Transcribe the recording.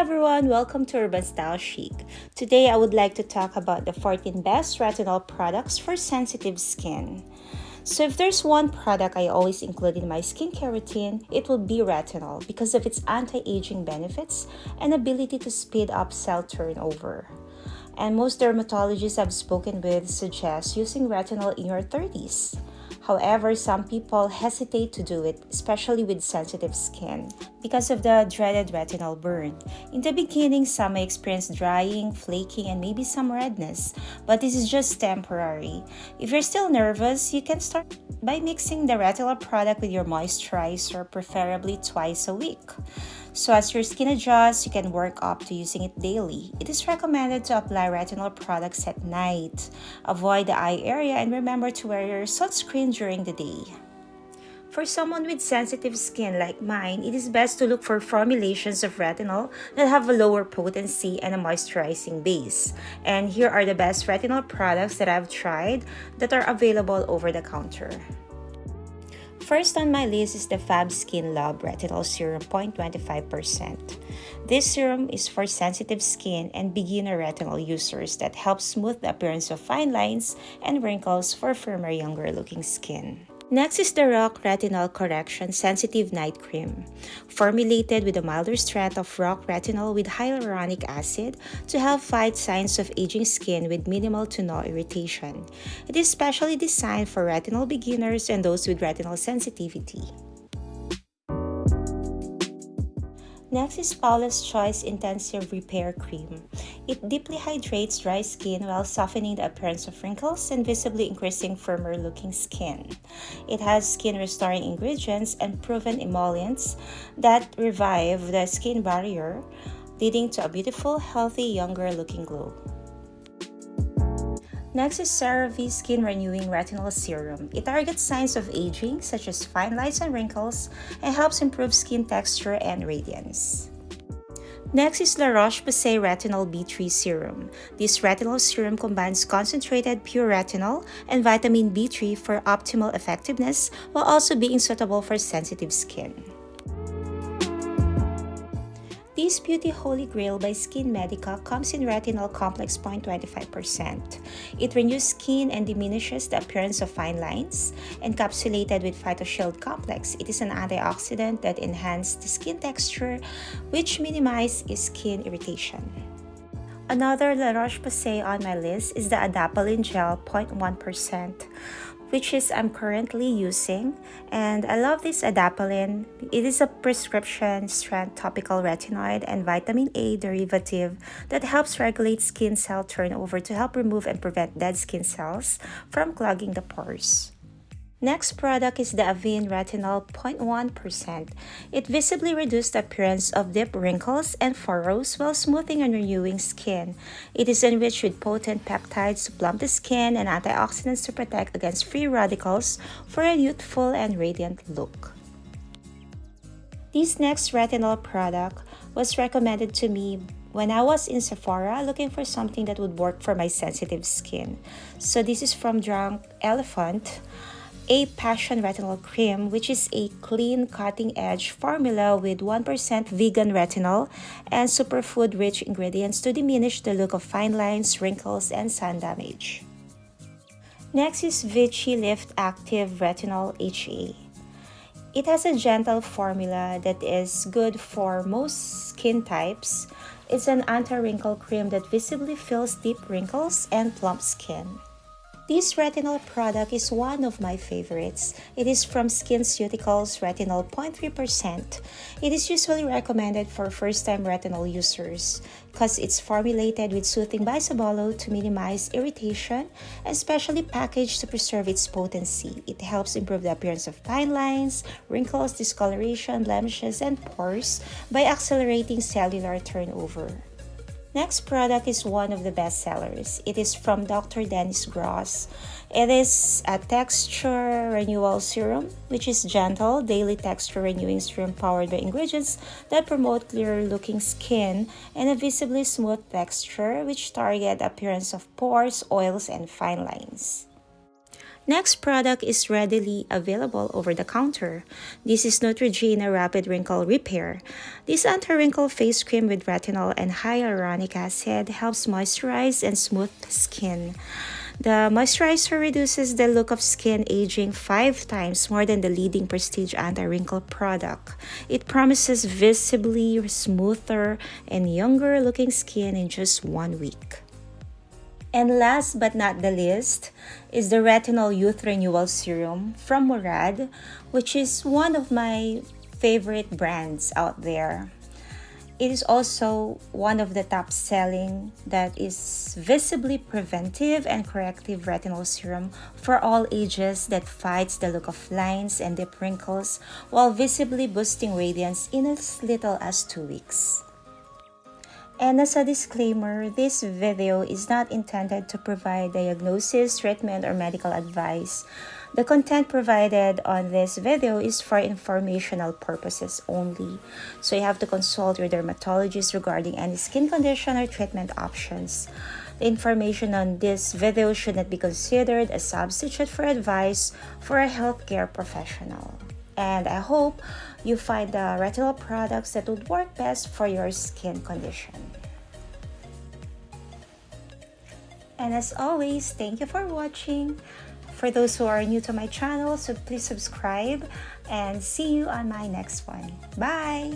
everyone, welcome to Urban Style Chic. Today I would like to talk about the 14 best retinol products for sensitive skin. So if there's one product I always include in my skincare routine, it will be retinol because of its anti-aging benefits and ability to speed up cell turnover. And most dermatologists I've spoken with suggest using retinol in your 30s. However, some people hesitate to do it, especially with sensitive skin, because of the dreaded retinol burn. In the beginning, some may experience drying, flaking, and maybe some redness, but this is just temporary. If you're still nervous, you can start by mixing the retinol product with your moisturizer, preferably twice a week. So as your skin adjusts, you can work up to using it daily. It is recommended to apply retinol products at night. Avoid the eye area and remember to wear your sunscreen during the day. For someone with sensitive skin like mine, it is best to look for formulations of retinol that have a lower potency and a moisturizing base. And here are the best retinol products that I've tried that are available over the counter. First on my list is the Fab Skin Love Retinol Serum 0.25%. This serum is for sensitive skin and beginner retinol users that helps smooth the appearance of fine lines and wrinkles for firmer, younger-looking skin. Next is the Roche Retinol Correction Sensitive Night Cream, formulated with a milder strength of Roche retinol with hyaluronic acid to help fight signs of aging skin with minimal to no irritation. It is specially designed for retinol beginners and those with retinol sensitivity. Next is Paula's Choice Intensive Repair Cream. It deeply hydrates dry skin while softening the appearance of wrinkles and visibly increasing firmer-looking skin. It has skin-restoring ingredients and proven emollients that revive the skin barrier, leading to a beautiful, healthy, younger-looking glow. Next is CERAVE Skin Renewing Retinol Serum. It targets signs of aging, such as fine lines and wrinkles, and helps improve skin texture and radiance. Next is the Roche-Posay Retinol B3 Serum. This retinol serum combines concentrated pure retinol and vitamin B3 for optimal effectiveness while also being suitable for sensitive skin. This Beauty Holy Grail by Skinmedica comes in retinol complex 0.25%. It renews skin and diminishes the appearance of fine lines. Encapsulated with PhytoShield complex, it is an antioxidant that enhances the skin texture, which minimizes skin irritation. Another La Roche-Posay on my list is the Adapalene Gel 0.1%. which I'm currently using, and I love this Adapalene. It is a prescription strength topical retinoid and vitamin A derivative that helps regulate skin cell turnover to help remove and prevent dead skin cells from clogging the pores. Next product is the AVENE Retinol 0.1%. It visibly reduces the appearance of deep wrinkles and furrows while smoothing and renewing skin. It is enriched with potent peptides to plump the skin and antioxidants to protect against free radicals for a youthful and radiant look. This next retinol product was recommended to me when I was in Sephora looking for something that would work for my sensitive skin. So this is from Drunk Elephant, a Passion Retinol Cream, which is a clean, cutting-edge formula with 1% vegan retinol and superfood-rich ingredients to diminish the look of fine lines, wrinkles, and sun damage. Next is Vichy Liftactiv Retinol HA. It has a gentle formula that is good for most skin types. It's an anti-wrinkle cream that visibly fills deep wrinkles and plump skin. This retinol product is one of my favorites. It is from Skinceuticals Retinol 0.3%. It is usually recommended for first-time retinol users because it's formulated with soothing bisabolol to minimize irritation and specially packaged to preserve its potency. It helps improve the appearance of fine lines, wrinkles, discoloration, blemishes, and pores by accelerating cellular turnover. Next product is one of the best sellers. It is from Dr. Dennis Gross. It is a texture renewal serum, which is gentle, daily texture renewing serum powered by ingredients that promote clearer looking skin and a visibly smooth texture, which target the appearance of pores, oils, and fine lines. Next product is readily available over the counter. This is NEUTROGENA Rapid Wrinkle Repair. This anti-wrinkle face cream with retinol and hyaluronic acid helps moisturize and smooth skin. The moisturizer reduces the look of skin aging 5 times more than the leading prestige anti-wrinkle product. It promises visibly smoother and younger looking skin in just 1 week. And last but not the least is the Retinol Youth Renewal Serum from MURAD, which is one of my favorite brands out there. It is also one of the top selling that is visibly preventive and corrective retinol serum for all ages that fights the look of lines and deep wrinkles while visibly boosting radiance in as little as 2 weeks. And as a disclaimer, this video is not intended to provide diagnosis, treatment, or medical advice. The content provided on this video is for informational purposes only, so you have to consult your dermatologist regarding any skin condition or treatment options. The information on this video should not be considered a substitute for advice for a healthcare professional. And I hope you find the retinol products that would work best for your skin condition. And as always, thank you for watching. For those who are new to my channel, so please subscribe and see you on my next one. Bye!